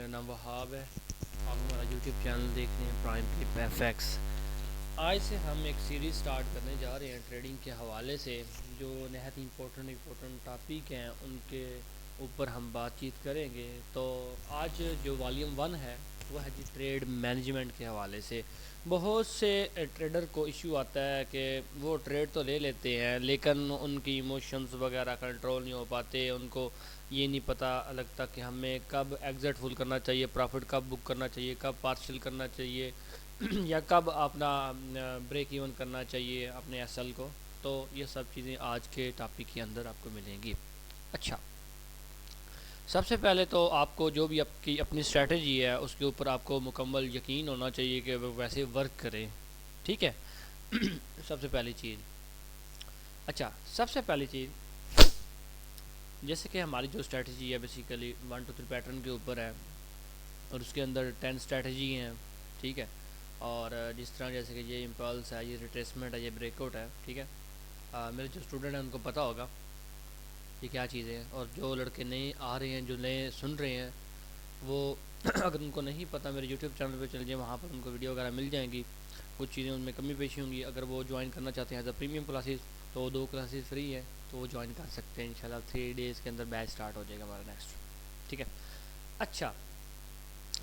नाम वहाब है। आप हमारा यूट्यूब चैनल देख रहे हैं प्राइम क्लिप एफएक्स। आज से हम एक सीरीज़ स्टार्ट करने जा रहे हैं ट्रेडिंग के हवाले से। जो नहायत इम्पोर्टेंट टॉपिक हैं उनके ऊपर हम बातचीत करेंगे। तो आज जो वॉल्यूम 1 है वह है जी ट्रेड मैनेजमेंट के हवाले से। बहुत से ट्रेडर को इशू आता है कि वो ट्रेड तो ले लेते हैं लेकिन उनकी इमोशंस वगैरह कंट्रोल नहीं हो पाते। उनको ये नहीं पता लगता कि हमें कब एग्ज़िट फुल करना चाहिए, प्रॉफिट कब बुक करना चाहिए, कब पार्शियल करना चाहिए या कब अपना ब्रेक इवन करना चाहिए अपने एसएल को। तो ये सब चीज़ें आज के टॉपिक के अंदर आपको मिलेंगी। अच्छा, सबसे पहले तो आपको जो भी आपकी अपनी स्ट्रेटजी है उसके ऊपर आपको मुकम्मल यकीन होना चाहिए कि वो वैसे वर्क करें। ठीक है सबसे पहली चीज़। अच्छा, सबसे पहली चीज़ जैसे कि हमारी जो स्ट्रेटजी है बेसिकली 1 2 3 पैटर्न के ऊपर है और उसके अंदर 10 स्ट्रेटजी हैं। ठीक है, और जिस तरह जैसे कि ये इम्पल्स है, ये रिट्रेसमेंट है, ये ब्रेकआउट है। ठीक है, मेरे जो स्टूडेंट हैं उनको पता होगा ये क्या चीज़ें हैं। और जो लड़के नए आ रहे हैं, जो नए सुन रहे हैं, वो अगर उनको नहीं पता मेरे यूट्यूब चैनल पे चल जाए, वहाँ पर उनको वीडियो वगैरह मिल जाएंगी। कुछ चीज़ें उनमें कमी पेशी होंगी। अगर वो ज्वाइन करना चाहते हैं एज अ प्रीमियम क्लासेस तो 2 क्लासेस फ्री है, तो वो ज्वाइन कर सकते हैं। इंशाल्लाह 3 डेज़ के अंदर बैच स्टार्ट हो जाएगा हमारा नेक्स्ट। ठीक है, अच्छा,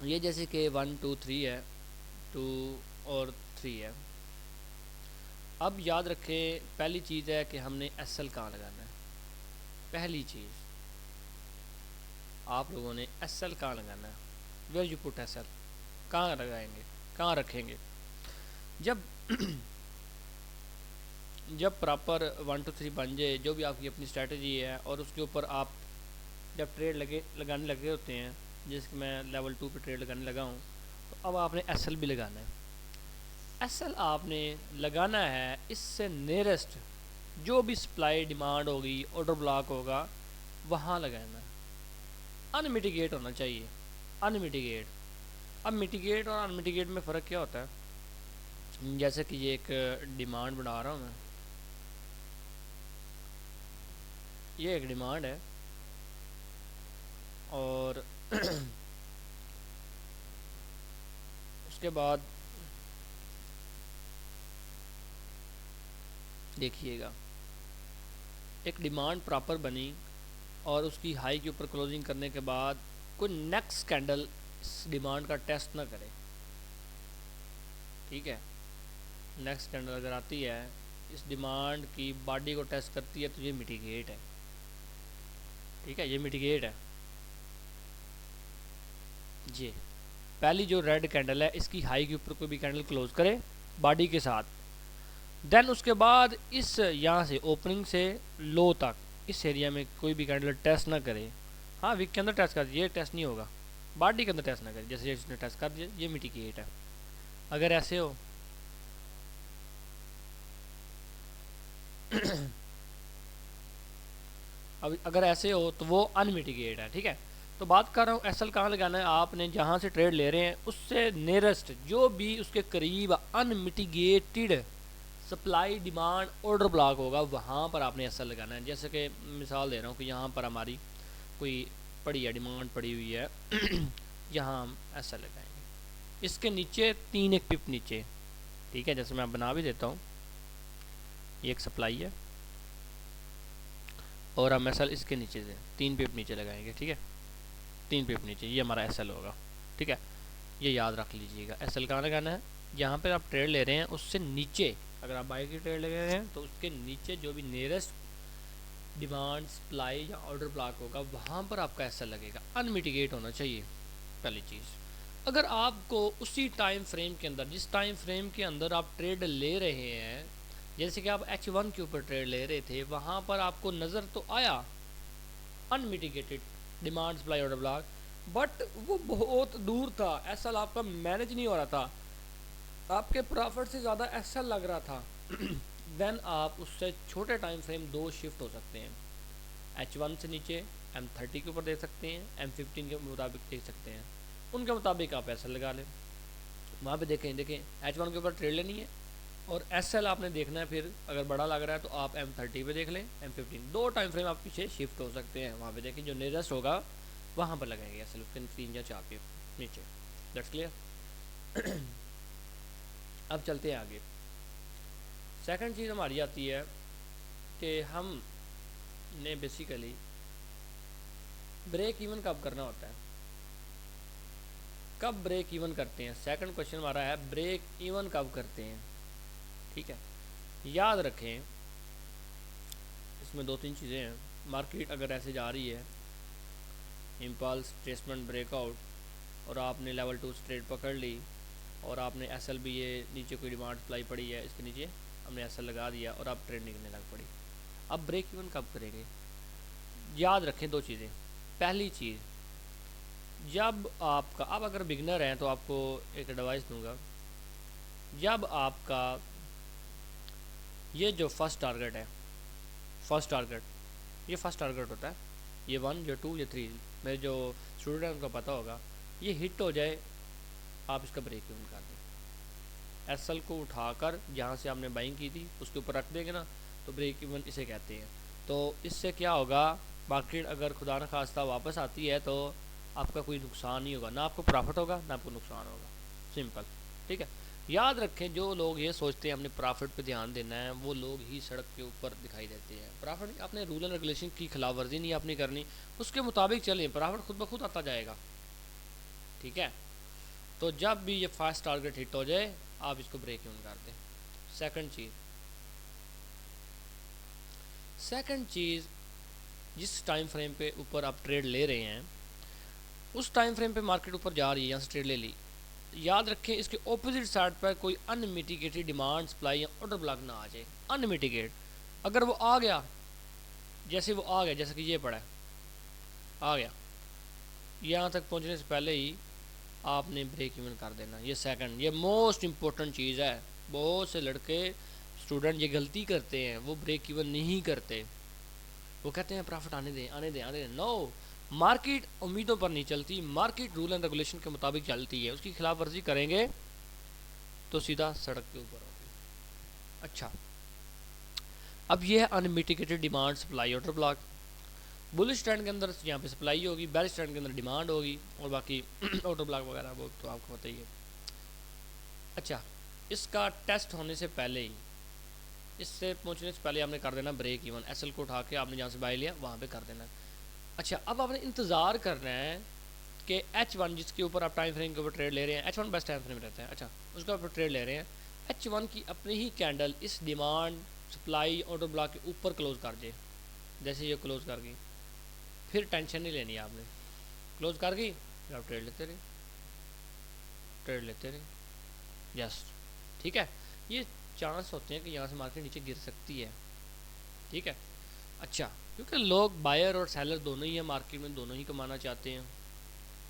ये जैसे कि 1 2 3 है, 2 और 3 है। अब याद रखें, पहली चीज़ है कि हमने एसएल कहाँ लगाना है। पहली चीज़ आप लोगों ने एसएल कहाँ लगाना है। वेयर यू पुट एसएल, कहाँ लगाएंगे, कहाँ रखेंगे। जब जब प्रॉपर 1 2 3 बन जाए, जो भी आपकी अपनी स्ट्रेटजी है, और उसके ऊपर आप जब ट्रेड लगाने लगे होते हैं, जैसे मैं लेवल 2 पे ट्रेड लगाने लगा हूँ, तो अब आपने एसएल भी लगाना है। एसएल आपने लगाना है इससे नियरेस्ट जो भी सप्लाई डिमांड होगी, ऑर्डर ब्लॉक होगा, वहाँ लगाना है। अनमिटिगेट होना चाहिए, अनमिटिगेट। अब मिटिगेट और अनमिटिगेट में फ़र्क क्या होता है। जैसे कि ये एक डिमांड बना रहा हूँ मैं, ये एक डिमांड है और उसके बाद देखिएगा एक डिमांड प्रॉपर बनी और उसकी हाई के ऊपर क्लोजिंग करने के बाद कोई नेक्स्ट कैंडल इस डिमांड का टेस्ट ना करे। ठीक है, नेक्स्ट कैंडल अगर आती है इस डिमांड की बॉडी को टेस्ट करती है तो ये मिटिगेट है। ठीक है, ये मिटिगेट है। ये पहली जो रेड कैंडल है, इसकी हाई के ऊपर कोई भी कैंडल क्लोज करे बॉडी के साथ, देन उसके बाद इस यहाँ से ओपनिंग से लो तक इस एरिया में कोई भी कैंडल टेस्ट ना करे। हाँ, वीक के अंदर टेस्ट कर, ये टेस्ट नहीं होगा, बॉडी के अंदर टेस्ट ना करे। जैसे इसने टेस्ट कर दिया, ये मिटिगेट है। अगर ऐसे हो अब अगर ऐसे हो तो वो अनमिटिगेट है। ठीक है, तो बात कर रहा हूँ एसएल कहाँ लगाना है। आपने जहाँ से ट्रेड ले रहे हैं उससे नियरेस्ट जो भी उसके करीब unmitigated supply demand order block होगा, वहाँ पर आपने एसएल लगाना है। जैसे कि मिसाल दे रहा हूँ कि यहाँ पर हमारी कोई पड़ी है, डिमांड पड़ी हुई है यहाँ हम एसएल लगाएंगे। इसके नीचे 3 एक पिप नीचे। ठीक है, जैसे मैं बना भी देता हूँ, ये एक सप्लाई है और हम एसएल इसके नीचे से 3 पिप नीचे लगाएंगे। ठीक है, 3 पिप नीचे, ये हमारा एसएल होगा। ठीक है, ये याद रख लीजिएगा। एसएल कहाँ लगाना है, जहाँ पर आप ट्रेड ले रहे हैं उससे नीचे। अगर आप बाई की ट्रेड ले रहे हैं तो उसके नीचे जो भी नियरेस्ट डिमांड सप्लाई या ऑर्डर ब्लॉक होगा, वहाँ पर आपका एसएल लगेगा। अनमिटिगेट होना चाहिए पहली चीज़। अगर आपको उसी टाइम फ्रेम के अंदर, जिस टाइम फ्रेम के अंदर आप ट्रेड ले रहे हैं, जैसे कि आप H1 के ऊपर ट्रेड ले रहे थे, वहाँ पर आपको नज़र तो आया unmitigated demand supply order block, but वो बहुत दूर था। एसएल आपका मैनेज नहीं हो रहा था, आपके प्रॉफिट से ज़्यादा एसएल लग रहा था देन आप उससे छोटे टाइम फ्रेम 2 शिफ्ट हो सकते हैं। H1 से नीचे M30 के ऊपर देख सकते हैं, M15 के मुताबिक देख सकते हैं, उनके मुताबिक आप एसएल लगा लें। वहाँ पे देखें H1 के ऊपर ट्रेड लेनी है और एसएल आपने देखना है। फिर अगर बड़ा लग रहा है तो आप M30 पे देख लें, M15, 2 टाइम फ्रेम आप पीछे शिफ्ट हो सकते हैं। वहाँ पे देखें जो नियरेस्ट होगा वहाँ पर लगाएंगे एस एल उसके 3 या 4 पे नीचे। That's clear. अब चलते हैं आगे। सेकंड चीज़ हमारी आती है कि हम ने बेसिकली ब्रेक इवन कब करना होता है, कब ब्रेक इवन करते हैं। सेकंड क्वेश्चन हमारा है ब्रेक इवन कब करते हैं। ठीक है, याद रखें इसमें 2-3 चीज़ें हैं। मार्केट अगर ऐसे जा रही है, इम्पल्स ट्रेसमेंट ब्रेकआउट, और आपने लेवल 2 स्ट्रेट पकड़ ली और आपने एस एल भी ये नीचे कोई डिमांड सप्लाई पड़ी है, इसके नीचे हमने एस एल लगा दिया और आप ट्रेड निकलने लग पड़ी। अब ब्रेक इवन कब करेंगे। याद रखें 2 चीज़ें। पहली चीज़, जब आपका, अब अगर बिगनर हैं तो आपको एक एडवाइस दूंगा, जब आपका ये जो फर्स्ट टारगेट है, फर्स्ट टारगेट, ये फर्स्ट टारगेट होता है, ये 1 ये 2 ये 3, मेरे जो स्टूडेंट हैं उनको पता होगा, ये हिट हो जाए आप इसका ब्रेक इवन कर दें। एस एल को उठाकर जहाँ से आपने बाइंग की थी उसके ऊपर रख देंगे ना, तो ब्रेक इवन इसे कहते हैं। तो इससे क्या होगा, मार्केट अगर खुदा न खास्ता वापस आती है तो आपका कोई नुकसान नहीं होगा, ना आपको प्रॉफिट होगा ना आपको नुकसान होगा, सिंपल। ठीक है, याद रखें जो लोग ये सोचते हैं हमने प्रॉफिट पे ध्यान देना है, वो लोग ही सड़क के ऊपर दिखाई देते हैं। प्रॉफिट, आपने रूल एंड रेगुलेशन की खिलाफ वर्जी नहीं आपने करनी, उसके मुताबिक चलें, प्रॉफिट खुद ब खुद आता जाएगा। ठीक है, तो जब भी ये फर्स्ट टारगेट हिट हो जाए आप इसको ब्रेक इवन कर दें। सेकंड चीज़, जिस टाइम फ्रेम पे ऊपर आप ट्रेड ले रहे हैं, उस टाइम फ्रेम पे मार्केट ऊपर जा रही है, यहाँ से ट्रेड ले ली, याद रखें इसके ऑपोजिट साइड पर कोई अनमिटिगेटेड डिमांड सप्लाई या ऑर्डर ब्लॉक ना आ जाए। अनमिटिगेट, अगर वो आ गया, जैसे वो आ गया, जैसे कि ये पड़ा है, आ गया, यहाँ तक पहुँचने से पहले ही आपने ब्रेक इवन कर देना। ये सेकंड, ये मोस्ट इम्पोर्टेंट चीज़ है। बहुत से लड़के स्टूडेंट ये गलती करते हैं, वो ब्रेक इवन नहीं करते, वो कहते हैं प्रॉफिट आने दें आने दें आने दें। नो, मार्केट उम्मीदों पर नहीं चलती, मार्केट रूल एंड रेगुलेशन के मुताबिक चलती है। उसकी खिलाफ वर्जी करेंगे तो सीधा सड़क के ऊपर होगी। अच्छा, अब यह है unmitigated demand supply order block. Bullish trend के अंदर यहाँ पे सप्लाई होगी, बेरिश ट्रेंड के अंदर डिमांड होगी, और बाकी ऑर्डर ब्लॉक वगैरह वो तो आपको पता ही है। अच्छा, इसका टेस्ट होने से पहले ही, इससे पहुँचने से पहले आपने कर देना ब्रेक इवन। एस एल को उठा के आपने जहाँ से बाई लिया वहाँ पे कर देना। अच्छा, अब आपने इंतज़ार करना है कि H1 जिसके ऊपर आप टाइम फ्रेम के ऊपर ट्रेड ले रहे हैं, H1 बेस्ट टाइम फ्रेम रहता है, अच्छा उसके ऊपर ट्रेड ले रहे हैं, H1 की अपनी ही कैंडल इस डिमांड सप्लाई ऑर्डर ब्लॉक के ऊपर क्लोज कर दे। जैसे ये क्लोज कर गई, फिर टेंशन नहीं लेनी आपने, क्लोज कर गई फिर आप ट्रेड लेते रहे जस्ट। ठीक है, ये चांस होते हैं कि यहाँ से मार्केट नीचे गिर सकती है। ठीक है, अच्छा, क्योंकि लोग बायर और सेलर दोनों ही हैं मार्केट में, दोनों ही कमाना चाहते हैं।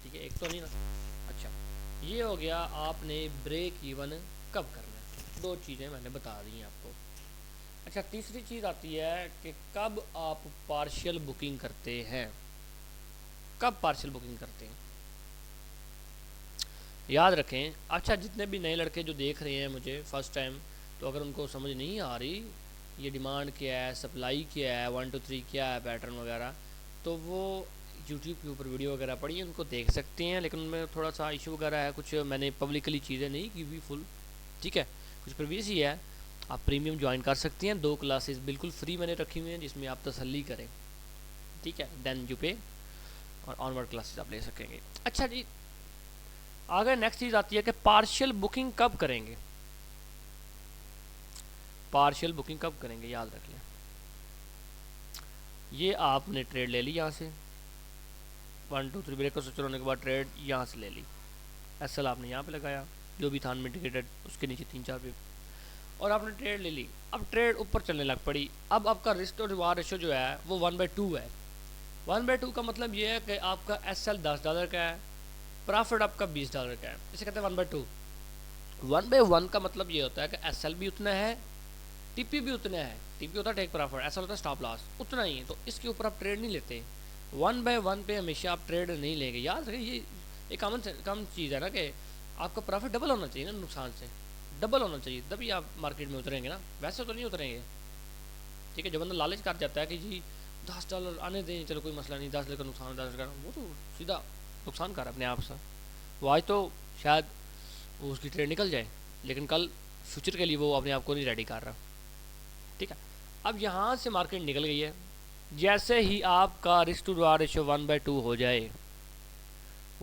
ठीक है, एक तो नहीं ना। अच्छा, ये हो गया आपने ब्रेक इवन कब करना है, 2 चीज़ें मैंने बता दी हैं आपको। अच्छा, तीसरी चीज़ आती है कि कब आप पार्शियल बुकिंग करते हैं। कब पार्शियल बुकिंग करते हैं, याद रखें। अच्छा, जितने भी नए लड़के जो देख रहे हैं मुझे फर्स्ट टाइम, तो अगर उनको समझ नहीं आ रही ये डिमांड क्या है, सप्लाई क्या है, 1 2 3 क्या है, पैटर्न वगैरह, तो वो यूट्यूब के ऊपर वीडियो वगैरह पड़ी है, उनको देख सकते हैं। लेकिन उनमें थोड़ा सा इशू वगैरह है, कुछ मैंने पब्लिकली चीज़ें नहीं की हुई फुल। ठीक है, कुछ प्रीवियस ही है। आप प्रीमियम ज्वाइन कर सकती हैं, 2 क्लासेस बिल्कुल फ्री मैंने रखी हुई हैं जिसमें आप तसल्ली करें। ठीक है, देन यू पे, और ऑनवर्ड क्लासेस आप ले सकेंगे। अच्छा जी, आगे नेक्स्ट चीज़ आती है कि पार्शियल बुकिंग कब करेंगे। पार्शियल बुकिंग कब करेंगे, याद रख लें। ये आपने ट्रेड ले ली यहाँ से, 1 2 3 ब्रेक को स्विच होने के बाद ट्रेड यहाँ से ले ली, एस एल आपने यहाँ पे लगाया, जो भी था अनमिटिगेटेड उसके नीचे 3-4 पे, और आपने ट्रेड ले ली। अब ट्रेड ऊपर चलने लग पड़ी। अब आपका रिस्क और रिवार्ड रेशो जो है वो 1/2 है। 1/2 का मतलब ये है कि आपका एस एल $10 का है, प्रॉफिट आपका $20 का है, इसे कहते हैं 1/2। 1/1 का मतलब ये होता है कि एस एल भी उतना है, टीपी भी उतना है। टीपी होता है टेक प्रॉफिट, ऐसा होता है स्टॉप लॉस, उतना ही है। तो इसके ऊपर आप ट्रेड नहीं लेते। 1/1 पे हमेशा आप ट्रेड नहीं लेंगे। याद रखिए, ये एक कम चीज़ है ना कि आपका प्रॉफिट डबल होना चाहिए ना, नुकसान से डबल होना चाहिए, तभी आप मार्केट में उतरेंगे ना, वैसे तो नहीं उतरेंगे। ठीक है, जो बंदा लालच कर जाता है कि जी $10 आने दें, चलो कोई मसला नहीं, $10 का नुकसान, $10 का, वो तो सीधा नुकसान कर अपने आप से। वो आज तो शायद वो उसकी ट्रेड निकल जाए, लेकिन कल फ्यूचर के लिए वो अपने आप को नहीं रेडी कर रहा। ठीक है, अब यहाँ से मार्केट निकल गई है, जैसे ही आपका रिस्क टू रिवार्ड रेशियो 1/2 हो जाए,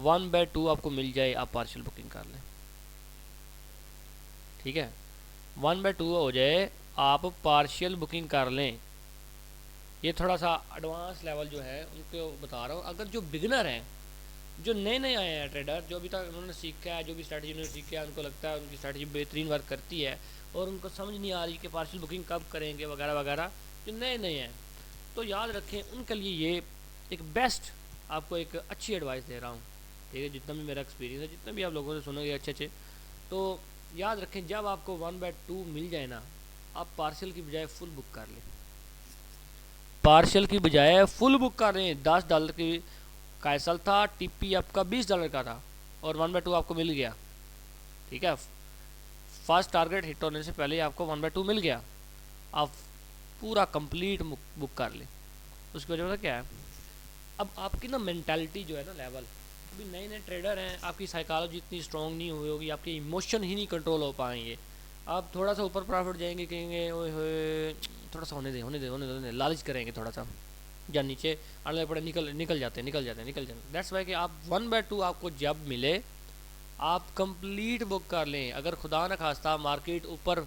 1/2 आपको मिल जाए, आप पार्शियल बुकिंग कर लें। ठीक है, 1/2 हो जाए, आप पार्शियल बुकिंग कर लें। ये थोड़ा सा एडवांस लेवल जो है उनको बता रहा हूँ। अगर जो बिगनर हैं, जो नए नए आए हैं ट्रेडर, जो अभी तक उन्होंने सीखा है, जो भी स्ट्रैटेजी उन्होंने सीखा है, उनको लगता है उनकी स्ट्रैटेजी बेहतरीन वर्क करती है और उनको समझ नहीं आ रही कि पार्शियल बुकिंग कब करेंगे वगैरह वगैरह, जो नए नए हैं, तो याद रखें उनके लिए ये एक बेस्ट, आपको एक अच्छी एडवाइस दे रहा हूँ। ठीक है, जितना भी मेरा एक्सपीरियंस है, जितने भी आप लोगों से सुनोगे अच्छे अच्छे, तो याद रखें जब आपको 1/2 मिल जाए ना, आप पार्शियल की बजाय फुल बुक कर लें। पार्शियल की बजाय फुल बुक कर लें। $10 की कैसल था, टीपी आपका $20 का था और 1/2 आपको मिल गया। ठीक है, फर्स्ट टारगेट हिट होने से पहले आपको 1/2 मिल गया, आप पूरा कंप्लीट बुक कर लें। उसकी वजह से क्या है, अब आपकी ना मेंटालिटी जो है ना लेवल, अभी नए नए ट्रेडर हैं, आपकी साइकोलॉजी इतनी स्ट्रांग नहीं हुई होगी, आपके इमोशन ही नहीं कंट्रोल हो पाएंगे। आप थोड़ा सा ऊपर प्रॉफिट जाएंगे, कहेंगे ओए होए थोड़ा सा होने दे होने दे होने दे, लालच करेंगे थोड़ा सा, या नीचे आने पड़े, निकल जाते दैट्स वाई कि आप 1/2 आपको जब मिले आप कंप्लीट बुक कर लें। अगर खुदा न खास्ता मार्केट ऊपर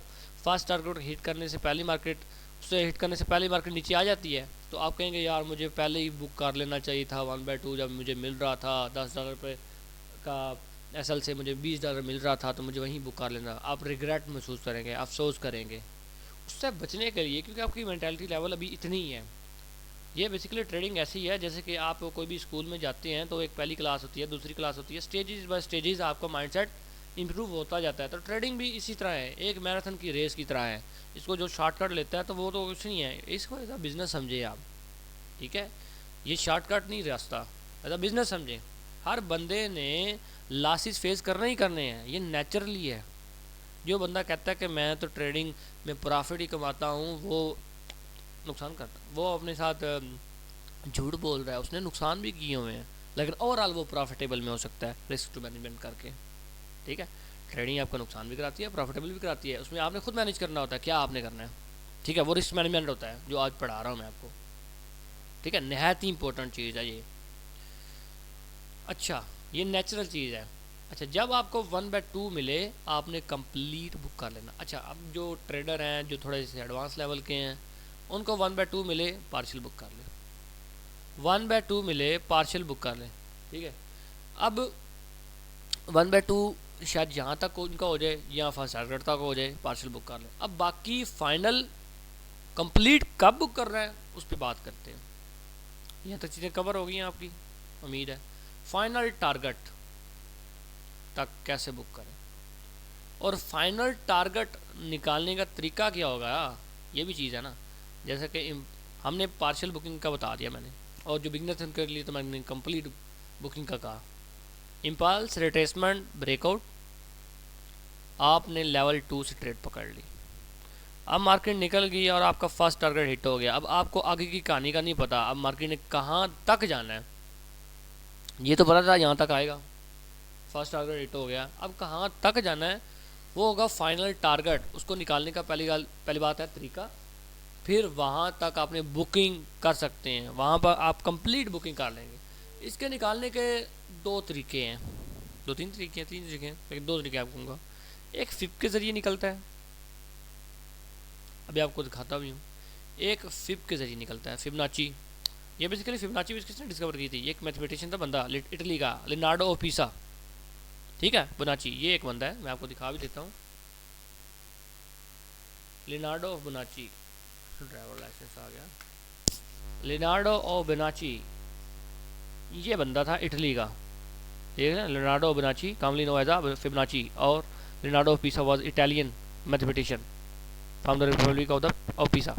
फर्स्ट टारगेट हिट करने से पहले मार्केट, उससे हिट करने से पहले मार्केट नीचे आ जाती है, तो आप कहेंगे यार मुझे पहले ही बुक कर लेना चाहिए था 1/2, जब मुझे मिल रहा था $10 पे का एसएल से मुझे $20 मिल रहा था, तो मुझे वहीं बुक कर लेना। आप रिग्रेट महसूस करेंगे, अफसोस करेंगे। उससे बचने के लिए, क्योंकि आपकी मेंटालिटी लेवल अभी इतनी ही है, ये बेसिकली ट्रेडिंग ऐसी है जैसे कि आप कोई भी स्कूल में जाते हैं तो एक पहली क्लास होती है, दूसरी क्लास होती है, स्टेजेस बाय स्टेजेस आपका माइंडसेट इंप्रूव होता जाता है। तो ट्रेडिंग भी इसी तरह है, एक मैराथन की रेस की तरह है। इसको जो शॉर्टकट लेता है तो वो तो कुछ नहीं है, इसको एज अ बिज़नेस समझे आप। ठीक है, ये शॉर्टकट नहीं रास्ता, एज अ बिज़नेस समझें। हर बंदे ने लॉसेस फेस करने ही करने हैं, ये नेचुरली है। जो बंदा कहता है कि मैं तो ट्रेडिंग में प्रॉफिट ही कमाता हूँ, वो नुकसान करता, वो अपने साथ झूठ बोल रहा है। उसने नुकसान भी किए हुए हैं, लेकिन ओवरऑल वो प्रॉफिटेबल में हो सकता है रिस्क टू मैनेजमेंट करके। ठीक है, ट्रेडिंग आपका नुकसान भी कराती है, प्रॉफिटेबल भी कराती है, उसमें आपने खुद मैनेज करना होता है क्या आपने करना है। ठीक है, वो रिस्क मैनेजमेंट होता है जो आज पढ़ा रहा हूँ मैं आपको। ठीक है, नहायत ही इंपॉर्टेंट चीज़ है ये। अच्छा, ये नेचुरल चीज़ है। अच्छा, जब आपको 1/2 मिले आपने कंप्लीट बुक कर लेना। अच्छा, अब जो ट्रेडर हैं जो थोड़े से एडवांस लेवल के हैं, उनको 1/2 मिले पार्शियल बुक कर लें, 1/2 मिले पार्शियल बुक कर लें। ठीक है, अब 1/2 शायद यहाँ तक उनका हो जाए या फर्स्ट टारगेट तक हो जाए, पार्शियल बुक कर लें। अब बाकी फाइनल कंप्लीट कब बुक कर रहा है उस पर बात करते हैं। यहाँ तक चीज़ें कवर हो गई हैं आपकी, उम्मीद है। फाइनल टारगेट तक कैसे बुक करें और फाइनल टारगेट निकालने का तरीका क्या होगा, ये भी चीज़ है ना। जैसे कि हमने पार्शियल बुकिंग का बता दिया मैंने, और जो बिगनर्स हैं उनके लिए तो मैंने कंप्लीट बुकिंग का कहा। इम्पल्स रिट्रेसमेंट ब्रेकआउट, आपने लेवल 2 से ट्रेड पकड़ ली, अब मार्केट निकल गई और आपका फर्स्ट टारगेट हिट हो गया। अब आपको आगे की कहानी का नहीं पता, अब मार्केट ने कहाँ तक जाना है। ये तो पता था यहाँ तक आएगा, फर्स्ट टारगेट हिट हो गया, अब कहाँ तक जाना है वो होगा फाइनल टारगेट। उसको निकालने का पहली बात है तरीका, फिर वहाँ तक आपने बुकिंग कर सकते हैं, वहाँ पर आप कंप्लीट बुकिंग कर लेंगे। इसके निकालने के दो तरीके हैं, तीन तरीके हैं, लेकिन दो तरीके आपको कहूँगा। एक फिप के ज़रिए निकलता है, अभी आपको दिखाता भी हूँ। एक फिप के ज़रिए निकलता है, फिबोनाची। ये बेसिकली फिबोनाची भी किसने डिस्कवर की थी, ये एक मैथमेटिशियन था बंदा, इटली का, लिनार्डो ऑफ पिसा। ठीक है, फिबोनाची ये एक बंदा है, मैं आपको दिखा भी देता हूँ। Leonardo of Fibonacci, driver license आ गया। लिनार्डो ऑफ फिबोनाची ये बंदा था इटली का, ठीक है। Leonardo of Fibonacci commonly known as Fibonacci, और Leonardo of Pisa was Italian mathematician, founder republic of Pisa.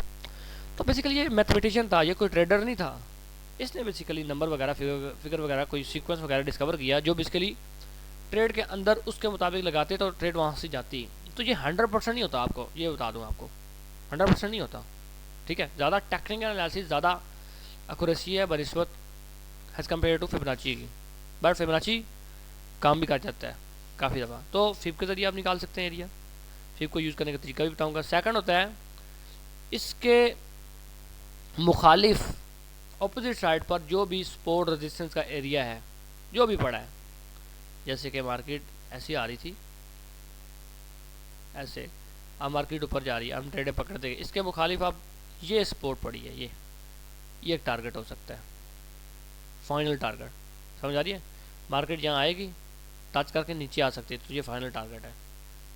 तो बेसिकली ये मैथमेटिशियन था, ये कोई ट्रेडर नहीं था। इसने बेसिकली नंबर वगैरह फिगर वगैरह कोई सीक्वेंस वगैरह डिस्कवर किया जो बेसिकली ट्रेड के अंदर उसके मुताबिक लगाते तो ट्रेड वहाँ से जाती। तो ये 100% नहीं होता, आपको ये बता दूँ, आपको 100% नहीं होता। ठीक है, ज़्यादा टेक्निकल एनालिसिस, ज़्यादा एक्यूरेसी है बनिस्बत एज़ कम्पेयर टू फिबोनाची की, बट फिबोनाची काम भी कर जाता है काफ़ी दफ़ा। तो फिब के ज़रिए आप निकाल सकते हैं एरिया। फिब को यूज़ करने का तरीका भी बताऊँगा। सेकंड होता है इसके मुखालिफ ऑपोजिट साइड पर जो भी सपोर्ट रेजिस्टेंस का एरिया है जो भी पड़ा है, जैसे कि मार्केट ऐसी आ रही थी, ऐसे अब मार्केट ऊपर जा रही है, हम ट्रेडे पकड़ देंगे, इसके मुखालिफ आप ये सपोर्ट पड़ी है, ये एक टारगेट हो सकता है, फाइनल टारगेट। समझ आ रही है? मार्केट यहाँ आएगी, टच करके नीचे आ सकती है, तो ये फाइनल टारगेट है।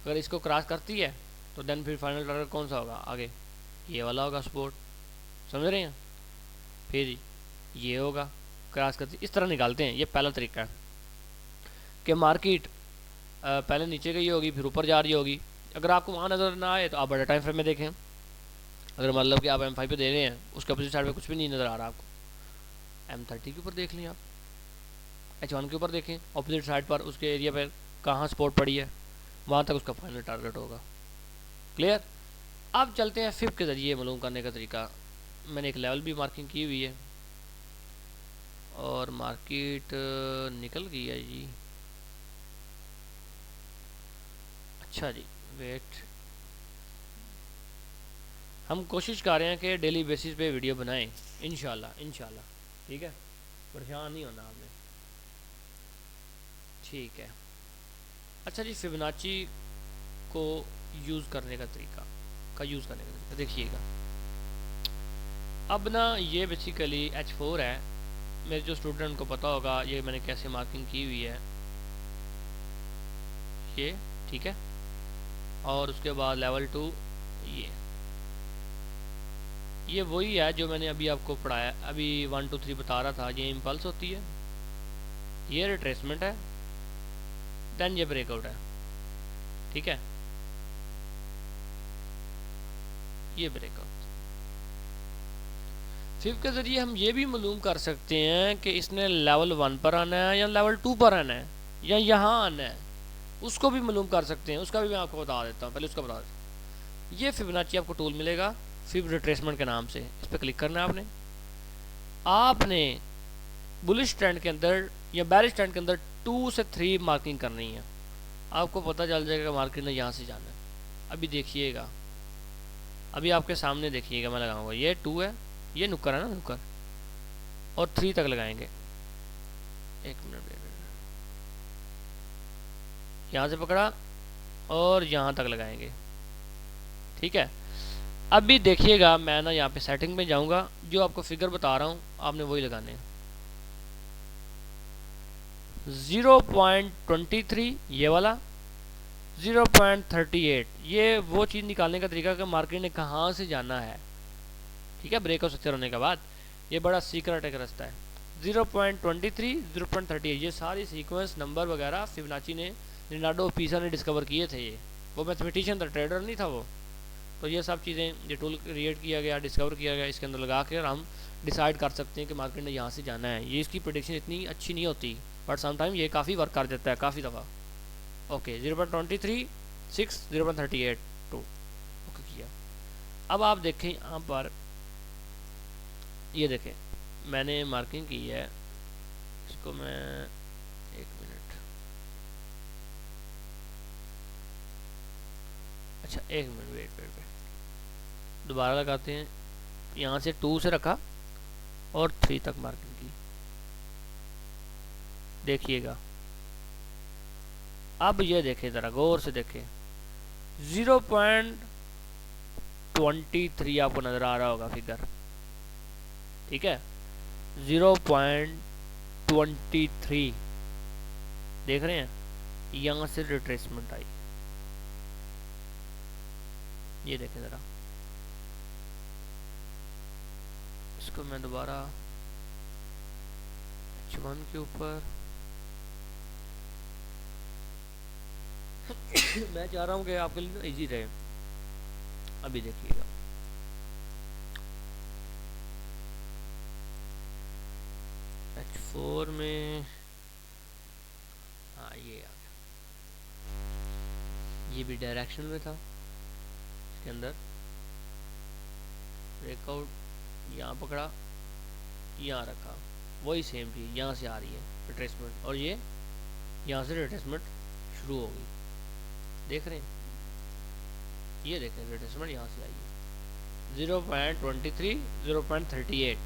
अगर इसको क्रॉस करती है तो देन फिर फाइनल टारगेट कौन सा होगा आगे? ये वाला होगा सपोर्ट। समझ रहे हैं? फिर ये होगा, क्रॉस करती, इस तरह निकालते हैं। ये पहला तरीका है कि मार्केट पहले नीचे गई होगी, फिर ऊपर जा रही होगी। अगर आपको वहाँ नज़र ना आए तो आप बड़े टाइम फ्रेम में देखें। अगर मतलब कि आप M5 पे दे रहे हैं, उसके अपोजिट साइड पे कुछ भी नहीं नज़र आ रहा आपको, M30 के ऊपर देख लें, आप H1 के ऊपर देखें, अपोजिट साइड पर उसके एरिया पर कहाँ सपोर्ट पड़ी है, वहाँ तक उसका फाइनल टारगेट होगा। क्लियर? अब चलते हैं फिब के ज़रिए मालूम करने का तरीका। मैंने एक लेवल भी मार्किंग की हुई है और मार्केट निकल गई है जी। अच्छा जी, वेट, हम कोशिश कर रहे हैं कि डेली बेसिस पे वीडियो बनाएं, इंशाल्लाह। ठीक है, परेशान नहीं होना आपने। ठीक है। अच्छा जी, फिबोनाची को यूज़ करने का तरीका देखिएगा। अब ना ये बेसिकली H4 है, मेरे जो स्टूडेंट को पता होगा ये मैंने कैसे मार्किंग की हुई है, ये ठीक है। और उसके बाद लेवल 2, ये वही है जो मैंने अभी आपको पढ़ाया, अभी 1 2 3 बता रहा था। ये इम्पल्स होती है, ये रिट्रेसमेंट है, देन ये ब्रेकआउट है। ठीक है, ये ब्रेकआउट। फिब के ज़रिए हम ये भी मालूम कर सकते हैं कि इसने लेवल 1 पर आना है या लेवल 2 पर आना है या यहाँ आना है, उसको भी मालूम कर सकते हैं। उसका भी मैं आपको बता देता हूँ, पहले उसका बता देता हूँ। ये फिबोनाची आपको टूल मिलेगा फिब रिट्रेसमेंट के नाम से, इस पर क्लिक करना है आपने बुलिश ट्रेंड के अंदर या बेरिश ट्रेंड के अंदर 2 से 3 मार्किंग करनी है। आपको पता चल जाएगा कि मार्केट ने यहाँ से जाना है। अभी देखिएगा, अभी आपके सामने देखिएगा, मैं लगाऊंगा, ये 2 है, ये नुक्कर है ना, नुक्कर, और 3 तक लगाएंगे। एक मिनट, यहाँ से पकड़ा और यहाँ तक लगाएंगे। ठीक है, अभी देखिएगा, मैं ना यहाँ पे सेटिंग में जाऊँगा, जो आपको फिगर बता रहा हूँ आपने वही लगाने हैं। 0.23 ये वाला, 0.38 ये वो चीज़ निकालने का तरीका कि मार्केट ने कहाँ से जाना है। ठीक है, ब्रेकआउट स्ट्रक्चर होने के बाद ये बड़ा सीक्रेट एक रास्ता है। 0.23, 0.38 ये सारी सीक्वेंस नंबर वगैरह फिबोनाची ने, लियोनार्डो पिसा ने डिस्कवर किए थे। ये वो मैथमेटिशियन था, ट्रेडर नहीं था वो। तो ये सब चीज़ें, ये टूल क्रिएट किया गया, डिस्कवर किया गया, इसके अंदर लगा कर हम डिसाइड कर सकते हैं कि मार्केट ने यहाँ से जाना है। ये इसकी प्रेडिक्शन इतनी अच्छी नहीं होती, बट समटाइम ये काफ़ी वर्क कर देता है, काफ़ी दफ़ा। ओके, 0.23, 6, 0.38, 2 ओके किया। अब आप देखें यहाँ पर, ये देखें मैंने मार्किंग की है, इसको मैं एक मिनट, अच्छा एक मिनट, वेट दोबारा लगाते हैं। यहाँ से 2 से रखा और 3 तक मार्किंग की, देखिएगा। अब ये देखें, ज़रा गौर से देखें, 0.23 आपको नज़र आ रहा होगा फिगर। ठीक है, 0.23 देख रहे हैं, यहाँ से रिट्रेसमेंट आई, ये देखें ज़रा। इसको मैं दोबारा H1 के ऊपर मैं चाह रहा हूँ कि आपके लिए इजी रहे। अभी देखिएगा, H4 में, हाँ ये आ गया, ये भी डायरेक्शन में था, इसके अंदर ब्रेकआउट यहाँ पकड़ा, यहाँ रखा, वही सेम चीज़ यहाँ से आ रही है रिट्रेसमेंट, और ये यहाँ से रिट्रेसमेंट शुरू हो गई। देख रहे हैं, ये देखें रिट्रेसमेंट यहाँ से आई है 0.23, 0.38,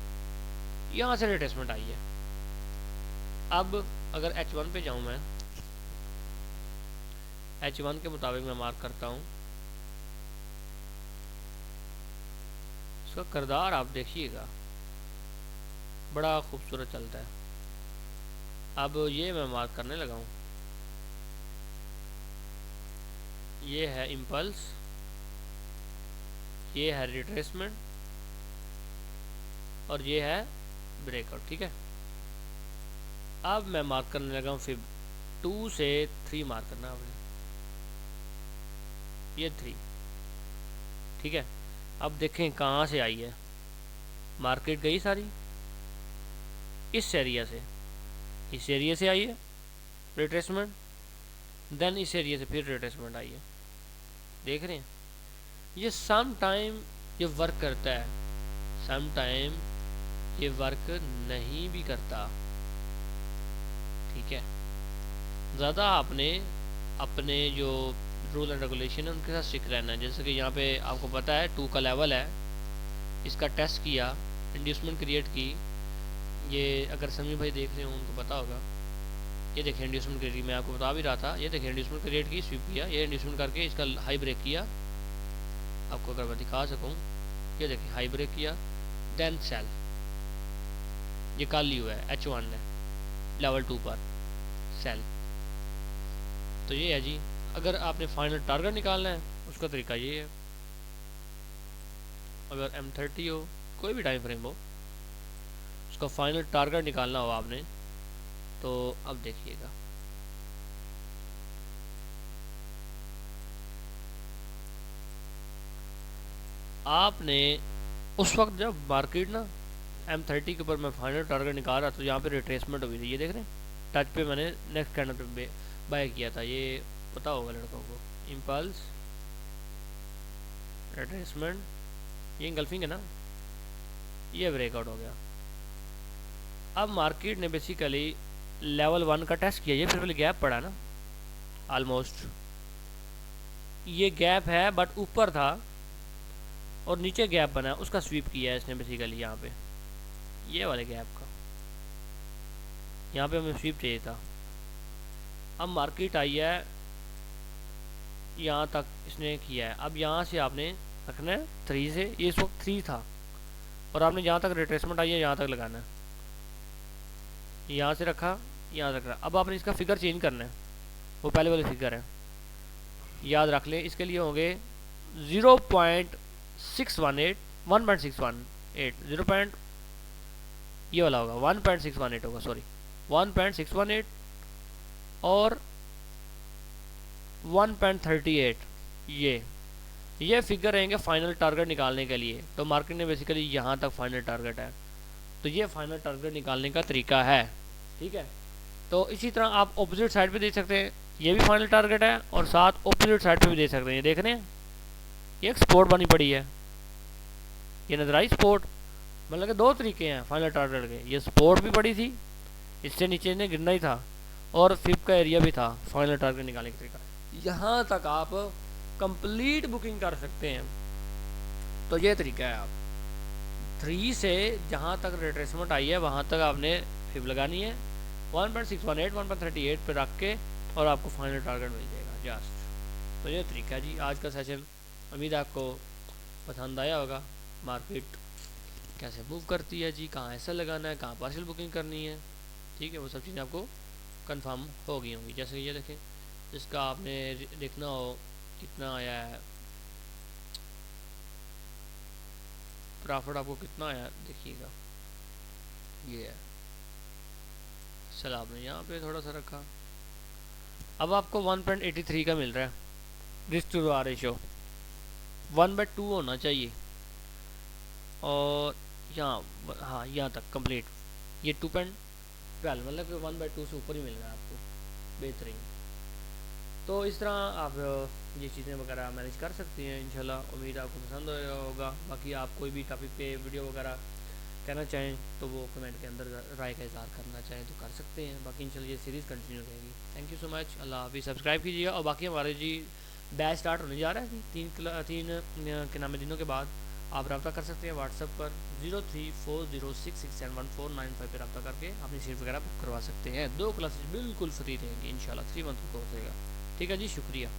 यहाँ से रिट्रेसमेंट आई है। अब अगर H1 पे जाऊँ मैं, H1 के मुताबिक मैं मार्क करता हूँ, इसका किरदार आप देखिएगा बड़ा खूबसूरत चलता है। अब ये मैं मार्क करने लगा हूँ, ये है इम्पल्स, ये है रिट्रेसमेंट, और ये है ब्रेकआउट। ठीक है, अब मैं मार्क करने लगा हूँ फिर 2 से 3 मार्क करना आपने, ये 3। ठीक है, अब देखें कहाँ से आई है, मार्केट गई सारी इस एरिया से, इस एरिया से आई है रिट्रेसमेंट, देन इस एरिया से फिर रिट्रेसमेंट आई है। देख रहे हैं, ये सम टाइम ये वर्क करता है, सम टाइम ये वर्क नहीं भी करता। ठीक है, ज़्यादा आपने अपने जो रूल एंड रेगुलेशन है उनके साथ स्टिक रहना है। जैसे कि यहाँ पे आपको पता है 2 का लेवल है, इसका टेस्ट किया, इंड्यूसमेंट क्रिएट की, ये अगर समी भाई देख रहे हो उनको पता होगा, ये देखिए इंड्यूसमेंट क्रिएट की, मैं आपको बता भी रहा था, ये देखिए इंड्यूसमेंट क्रिएट की, स्वीप किया, ये इंड्यूसमेंट करके इसका हाई ब्रेक किया, आपको अगर मैं दिखा सकूँ, ये देखिए हाई ब्रेक किया, देन सेल, ये कल ही हुआ है H1 है लेवल 2 पर सेल। तो ये है जी, अगर आपने फाइनल टारगेट निकालना है उसका तरीका ये है, अगर M30 हो, कोई भी टाइम फ्रेम हो, उसका फाइनल टारगेट निकालना हो आपने, तो अब देखिएगा आपने उस वक्त जब मार्केट ना M30 के ऊपर मैं फाइनल टारगेट निकाल रहा, तो यहाँ पे रिट्रेसमेंट हुई थी, ये देख रहे हैं, टच पे मैंने नेक्स्ट कैंडल पे बाय किया था, ये पता होगा लड़कों को, इम्पल्स रिट्रेसमेंट, ये इंगल्फिंग है ना, ये ब्रेकआउट हो गया। अब मार्केट ने बेसिकली लेवल 1 का टेस्ट किया, ये फिर वाली गैप पड़ा ना, ऑलमोस्ट ये गैप है बट ऊपर था और नीचे गैप बना, उसका स्वीप किया है इसने बेसिकली यहाँ पे, ये वाले गैप का, यहाँ पे हमें स्वीप चाहिए था। अब मार्केट आई है यहाँ तक इसने किया है, अब यहाँ से आपने रखना है 3 से, ये इस वक्त 3 था और आपने जहाँ तक रिट्रेसमेंट आई है यहाँ तक लगाना है, यहाँ से रखा, यहाँ तक रखा। अब आपने इसका फिगर चेंज करना है, वो पहले वाले फिगर है, याद रख लें, इसके लिए होंगे 0.618, 1.618, 0. ये वाला होगा 1.618 होगा, सॉरी 1.618 और 1.38, ये फिगर रहेंगे फाइनल टारगेट निकालने के लिए। तो मार्केट ने बेसिकली यहाँ तक फाइनल टारगेट है, तो ये फाइनल टारगेट निकालने का तरीका है। ठीक है, तो इसी तरह आप ऑपोजिट साइड पे दे सकते हैं, ये भी फाइनल टारगेट है और साथ ऑपोजिट साइड पे भी दे सकते हैं। ये देख रहे हैं, ये एक स्पोर्ट बनी पड़ी है, ये नजर आई स्पोर्ट, मतलब कि 2 तरीके हैं फाइनल टारगेट के, ये स्पोर्ट भी पड़ी थी, इससे नीचे ने गिरना ही था, और फिप का एरिया भी था फाइनल टारगेट निकालने का तरीका। यहाँ तक आप कंप्लीट बुकिंग कर सकते हैं। तो ये तरीका है, आप 3 से जहाँ तक रिट्रेसमेंट आई है वहाँ तक आपने फिप लगानी है, 1.618, 1.38 पे रख के, और आपको फाइनल टारगेट मिल जाएगा जस्ट। तो ये तरीका है जी आज का सेशन, उम्मीद है आपको पसंद आया होगा। मार्केट कैसे मूव करती है जी, कहाँ ऐसा लगाना है, कहाँ पार्शियल बुकिंग करनी है, ठीक है, वो सब चीज़ें आपको कंफर्म हो गई होंगी। जैसे ये देखें, इसका आपने देखना हो कितना आया है प्रॉफिट, आपको कितना आया देखिएगा, ये है। चलो आपने यहाँ पे थोड़ा सा रखा, अब आपको 1.83 का मिल रहा है, रिस्क टू रिवार्ड रेशो 1/2 होना चाहिए, और यहाँ हाँ यहाँ तक कंप्लीट, ये 2.12 मतलब कि 1/2 से ऊपर ही मिल रहा है आपको, बेहतरीन। तो इस तरह आप ये चीज़ें वगैरह मैनेज कर सकती हैं इंशाल्लाह। उम्मीद आपको पसंद आया होगा। बाकी आप कोई भी टॉपिक पे वीडियो वगैरह कहना चाहें तो वो कमेंट के अंदर राय का इज़हार करना चाहें तो कर सकते हैं। बाकी इंशाल्लाह ये सीरीज़ कंटिन्यू रहेगी। Thank you so much. अल्लाह हाफ़िज़। सब्सक्राइब कीजिएगा। और बाकी हमारे जी बैच स्टार्ट होने जा रहा है जी तीन के नाम दिनों के बाद। आप रब्ता कर सकते हैं व्हाट्सएप पर 0340667149 पर रब्ता करके अपनी सीट वगैरह बुक करवा सकते हैं। 2 क्लासेज बिल्कुल फ्री रहेंगी इंशाल्लाह। 3 मंथ का कोर्स रहेगा। ठीक है जी, शुक्रिया।